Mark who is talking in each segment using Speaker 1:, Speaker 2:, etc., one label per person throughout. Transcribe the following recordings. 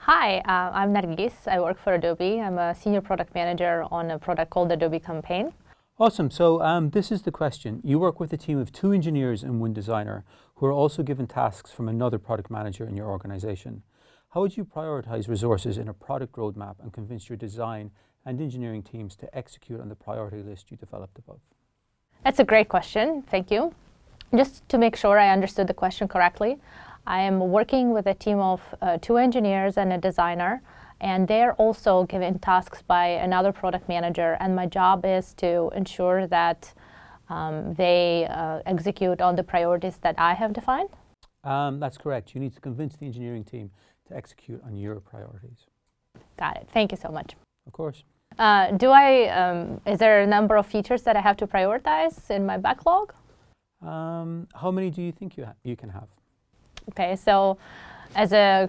Speaker 1: Hi, I'm Nargis. I work for Adobe. I'm a senior product manager on a product called Adobe Campaign.
Speaker 2: Awesome. So this is the question. You work with a team of 2 engineers and 1 designer who are also given tasks from another product manager in your organization. How would you prioritize resources in a product roadmap and convince your design and engineering teams to execute on the priority list you developed above?
Speaker 1: That's a great question. Thank you. Just to make sure I understood the question correctly, I am working with a team of 2 engineers and a designer, and they're also given tasks by another product manager, and my job is to ensure that they execute on the priorities that I have defined.
Speaker 2: That's correct. You need to convince the engineering team to execute on your priorities.
Speaker 1: Got it. Thank you so much.
Speaker 2: Of course.
Speaker 1: Is there a number of features that I have to prioritize in my backlog?
Speaker 2: How many do you think you can have?
Speaker 1: Okay, so as a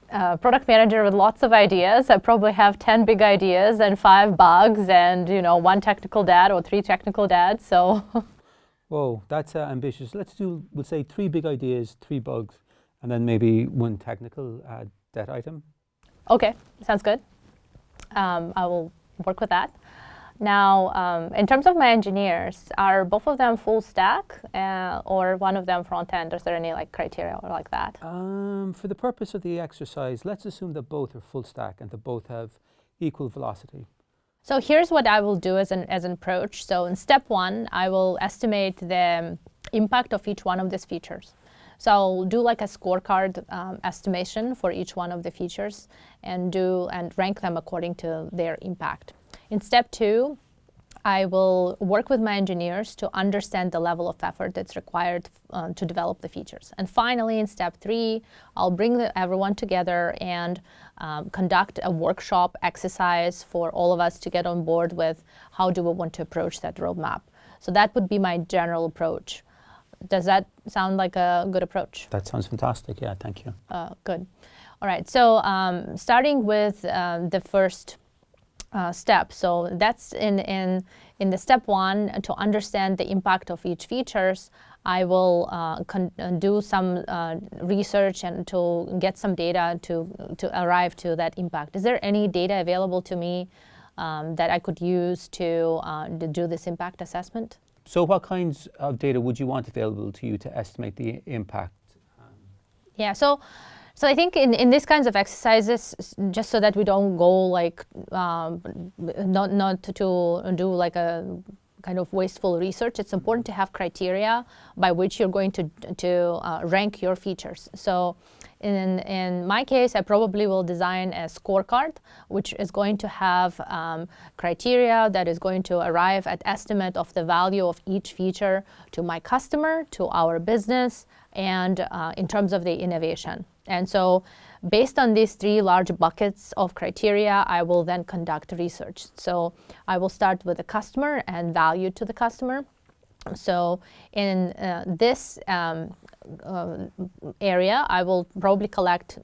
Speaker 1: product manager with lots of ideas, I probably have 10 big ideas and 5 bugs and 1 technical dad or 3 technical dads. So,
Speaker 2: Whoa, that's ambitious. We'll say 3 big ideas, 3 bugs, and then maybe 1 technical debt item.
Speaker 1: Okay, sounds good. I will work with that. Now, in terms of my engineers, are both of them full stack or one of them front end? Is there any criteria or like that?
Speaker 2: For the purpose of the exercise, let's assume that both are full stack and that both have equal velocity.
Speaker 1: So here's what I will do as an approach. So in step 1, I will estimate the impact of each one of these features. So I'll do a scorecard estimation for each one of the features and rank them according to their impact. In step 2, I will work with my engineers to understand the level of effort that's required to develop the features. And finally, in step 3, I'll bring everyone together and conduct a workshop exercise for all of us to get on board with how do we want to approach that roadmap. So that would be my general approach. Does that sound like a good approach?
Speaker 2: That sounds fantastic. Yeah, thank you.
Speaker 1: Good. All right. So starting with the first step. So that's in the step 1, to understand the impact of each features. I will do some research and to get some data to arrive to that impact. Is there any data available to me that I could use to do this impact assessment?
Speaker 2: So what kinds of data would you want available to you to estimate the impact?
Speaker 1: Yeah, so I think in these kinds of exercises, just so that we don't go not to do a kind of wasteful research, it's important to have criteria by which you're going to rank your features. So in my case, I probably will design a scorecard, which is going to have criteria that is going to arrive at estimate of the value of each feature to my customer, to our business, and in terms of the innovation. And so based on these 3 large buckets of criteria, I will then conduct research. So I will start with the customer and value to the customer. So in this area, I will probably collect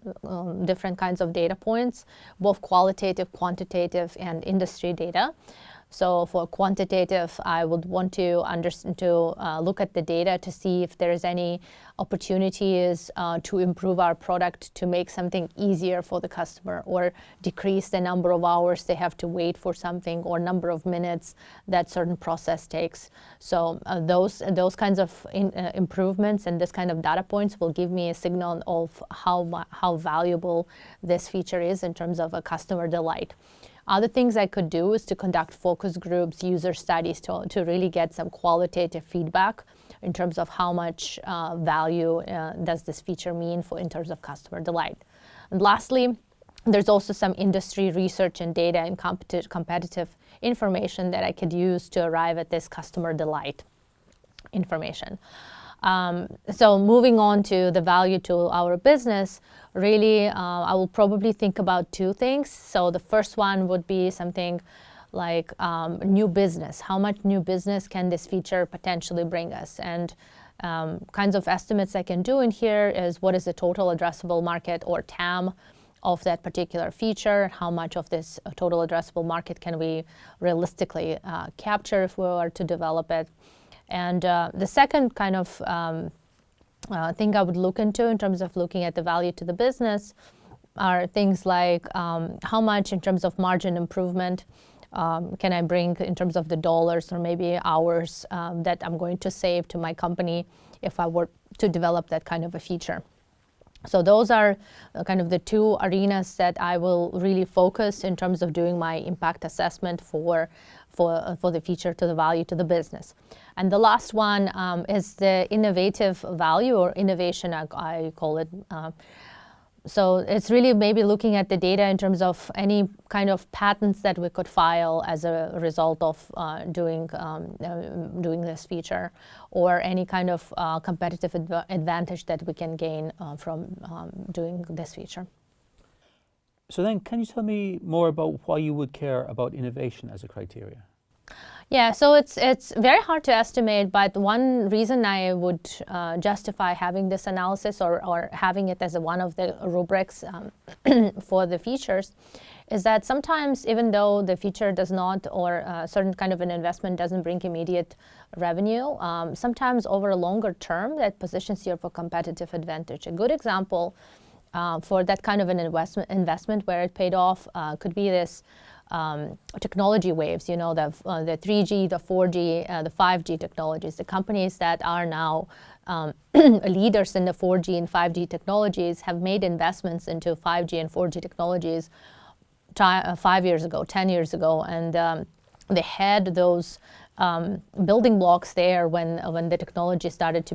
Speaker 1: different kinds of data points, both qualitative, quantitative, and industry data. So for quantitative, I would want to look at the data to see if there's any opportunities to improve our product, to make something easier for the customer, or decrease the number of hours they have to wait for something, or number of minutes that certain process takes. So those kinds of improvements and this kind of data points will give me a signal of how valuable this feature is in terms of a customer delight. Other things I could do is to conduct focus groups, user studies to really get some qualitative feedback in terms of how much value does this feature mean in terms of customer delight. And lastly, there's also some industry research and data and competitive information that I could use to arrive at this customer delight information. So moving on to the value to our business, really, I will probably think about 2 things. So the first one would be something like new business. How much new business can this feature potentially bring us? And kinds of estimates I can do in here is what is the total addressable market, or TAM, of that particular feature? How much of this total addressable market can we realistically capture if we were to develop it? And the second kind of thing I would look into in terms of looking at the value to the business are things like how much in terms of margin improvement can I bring in terms of the dollars or maybe hours that I'm going to save to my company if I were to develop that kind of a feature. So those are kind of the two arenas that I will really focus in terms of doing my impact assessment for the feature to the value to the business. And the last one is the innovative value or innovation, I call it. So it's really maybe looking at the data in terms of any kind of patents that we could file as a result of doing this feature, or any kind of competitive advantage that we can gain from doing this feature.
Speaker 2: So then, can you tell me more about why you would care about innovation as a criteria?
Speaker 1: Yeah, so it's very hard to estimate, but one reason I would justify having this analysis or having it as one of the rubrics for the features is that sometimes, even though the feature does not, or a certain kind of an investment doesn't bring immediate revenue, sometimes over a longer term that positions you for competitive advantage. A good example for that kind of an investment where it paid off could be this technology waves, the 3G, the 4G, the 5G technologies. The companies that are now leaders in the 4G and 5G technologies have made investments into 5G and 4G technologies 5 years ago, 10 years ago, and they had those building blocks there when the technology started to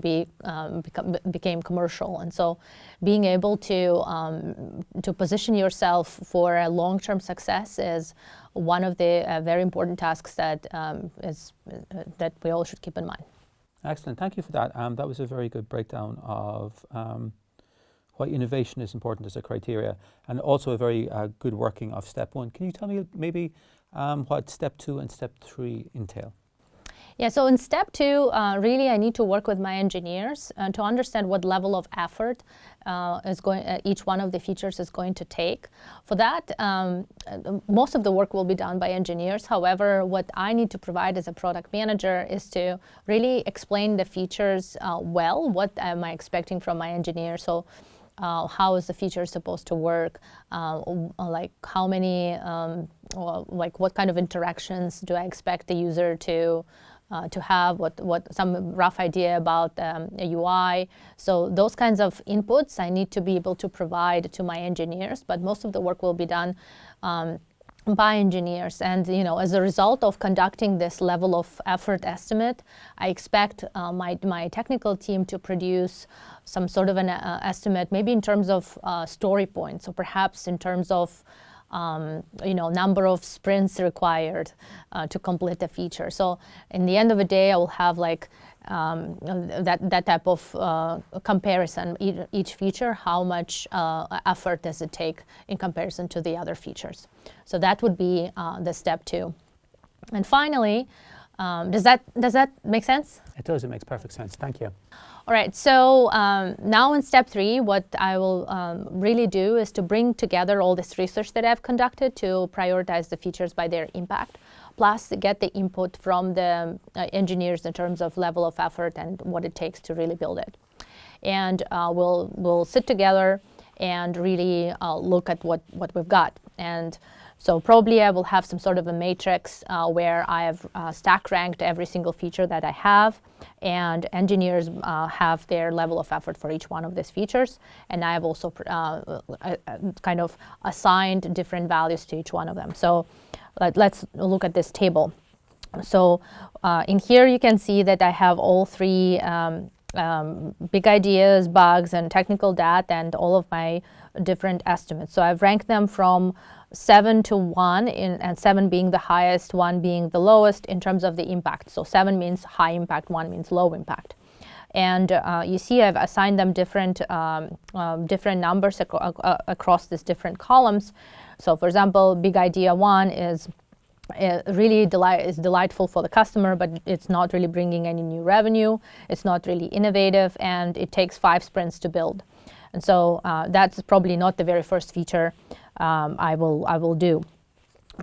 Speaker 1: became commercial. And so being able to position yourself for a long-term success is one of the very important tasks that that we all should keep in mind.
Speaker 2: Excellent, thank you for that. That was a very good breakdown of why innovation is important as a criteria, and also a very good working of step one. Can you tell me maybe what step 2 and step 3 entail?
Speaker 1: Yeah, so in step 2, really I need to work with my engineers to understand what level of effort each one of the features is going to take. For that, most of the work will be done by engineers. However, what I need to provide as a product manager is to really explain the features well. What am I expecting from my engineers? So how is the feature supposed to work? Like how many, like what kind of interactions do I expect the user to have, what some rough idea about a UI. So those kinds of inputs I need to be able to provide to my engineers, but most of the work will be done by engineers. And as a result of conducting this level of effort estimate, I expect my technical team to produce some sort of an estimate, maybe in terms of story points, or perhaps in terms of number of sprints required to complete a feature. So in the end of the day, I will have like that type of comparison. Each feature, how much effort does it take in comparison to the other features? So that would be the step 2. And finally, does that make sense?
Speaker 2: It does. It makes perfect sense. Thank you.
Speaker 1: All right, so now in step 3, what I will really do is to bring together all this research that I've conducted to prioritize the features by their impact, plus get the input from the engineers in terms of level of effort and what it takes to really build it. And we'll sit together and really look at what we've got. And so probably I will have some sort of a matrix where I have stack ranked every single feature that I have, and engineers have their level of effort for each one of these features. And I have also kind of assigned different values to each one of them. So let's look at this table. So in here you can see that I have all 3 big ideas, bugs, and technical data, and all of my different estimates. So I've ranked them from 7 to 1, and 7 being the highest, 1 being the lowest in terms of the impact. So 7 means high impact, 1 means low impact. And you see I've assigned them different numbers across these different columns. So for example, big idea 1 is really delightful for the customer, but it's not really bringing any new revenue. It's not really innovative, and it takes 5 sprints to build. And so that's probably not the very first feature I will do.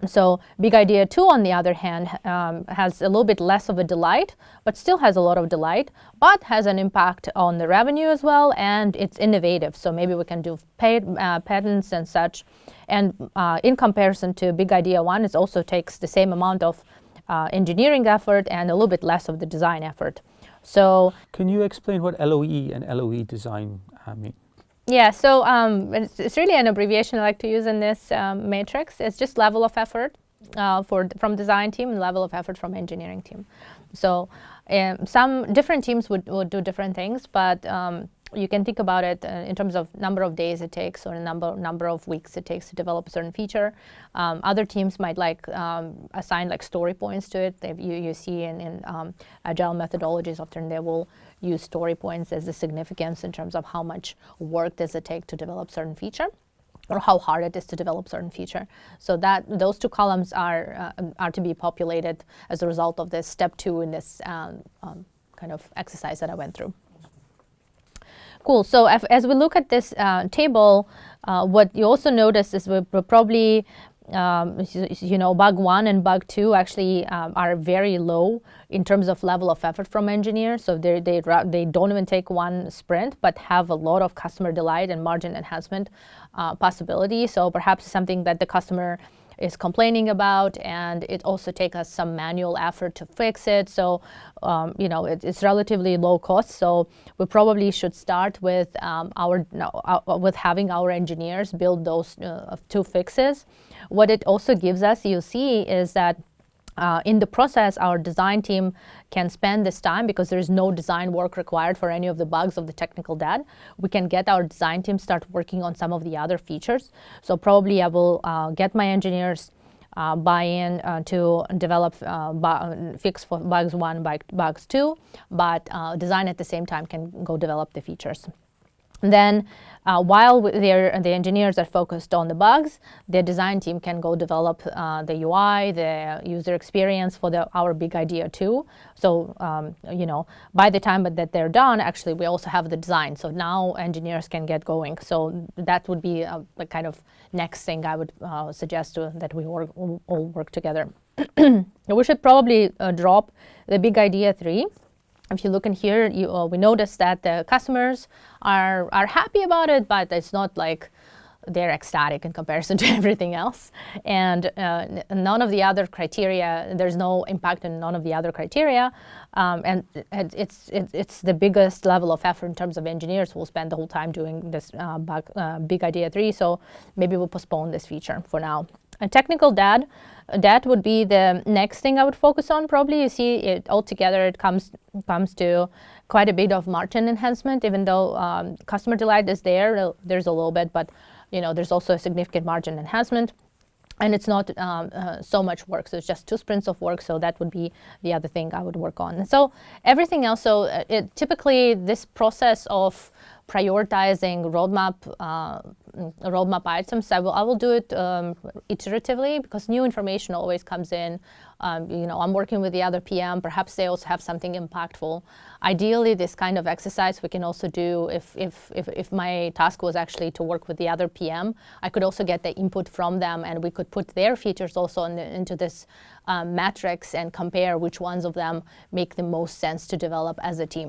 Speaker 1: So Big Idea 2, on the other hand, has a little bit less of a delight, but still has a lot of delight, but has an impact on the revenue as well, and it's innovative. So maybe we can do paid patents and such. And in comparison to Big Idea 1, it also takes the same amount of engineering effort and a little bit less of the design effort. So
Speaker 2: can you explain what LOE and LOE design mean?
Speaker 1: Yeah, so it's really an abbreviation I like to use in this matrix. It's just level of effort from design team and level of effort from engineering team. So some different teams would do different things, but you can think about it in terms of number of days it takes or number of weeks it takes to develop a certain feature. Other teams might assign story points to it. You see in agile methodologies, often they will use story points as the significance in terms of how much work does it take to develop certain feature, or how hard it is to develop certain feature. So those two columns are to be populated as a result of this step 2 in this kind of exercise that I went through. Cool. So as we look at this table, what you also notice is we're probably bug 1 and bug 2 actually are very low in terms of level of effort from engineers. So they don't even take one sprint, but have a lot of customer delight and margin enhancement possibility. So perhaps something that the customer is complaining about, and it also takes us some manual effort to fix it. So, it's relatively low cost. So we probably should start with with having our engineers build those 2 fixes. What it also gives us, you see, is that in the process, our design team can spend this time, because there is no design work required for any of the bugs of the technical debt. We can get our design team start working on some of the other features. So probably I will get my engineers buy-in to develop fix for bugs 1, bugs 2, but design at the same time can go develop the features. And then while the engineers are focused on the bugs, the design team can go develop the UI, the user experience for our Big Idea 2. So, by the time that they're done, actually, we also have the design. So now engineers can get going. So that would be the kind of next thing I would suggest that we all work together. We should probably drop the Big Idea 3. If you look in here, we notice that the customers are happy about it, but it's not like they're ecstatic in comparison to everything else. And none of the other criteria, there's no impact in none of the other criteria. And it's the biggest level of effort in terms of engineers who will spend the whole time doing this Big Idea 3. So maybe we'll postpone this feature for now. A technical debt would be the next thing I would focus on. Probably you see it altogether, it comes to quite a bit of margin enhancement. Even though customer delight is there's a little bit, but there's also a significant margin enhancement. And it's not so much work, so it's just 2 sprints of work. So that would be the other thing I would work on. And so everything else. So typically this process of prioritizing roadmap items, I will do it iteratively, because new information always comes in. I'm working with the other PM. Perhaps they also have something impactful. Ideally, this kind of exercise we can also do if my task was actually to work with the other PM. I could also get the input from them, and we could put their features also into this matrix and compare which ones of them make the most sense to develop as a team.